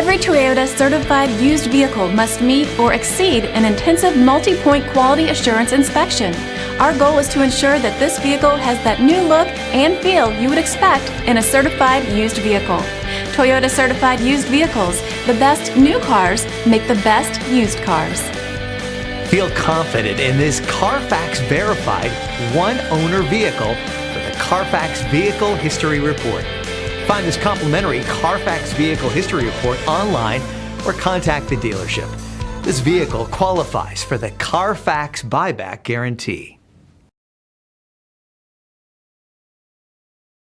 Every Toyota certified used vehicle must meet or exceed an intensive multi-point quality assurance inspection. Our goal is to ensure that this vehicle has that new look and feel you would expect in a certified used vehicle. Toyota certified used vehicles, the best new cars make the best used cars. Feel confident in this Carfax verified one-owner vehicle with a Carfax Vehicle History Report. Find this complimentary Carfax Vehicle History Report online or contact the dealership. This vehicle qualifies for the Carfax Buyback Guarantee.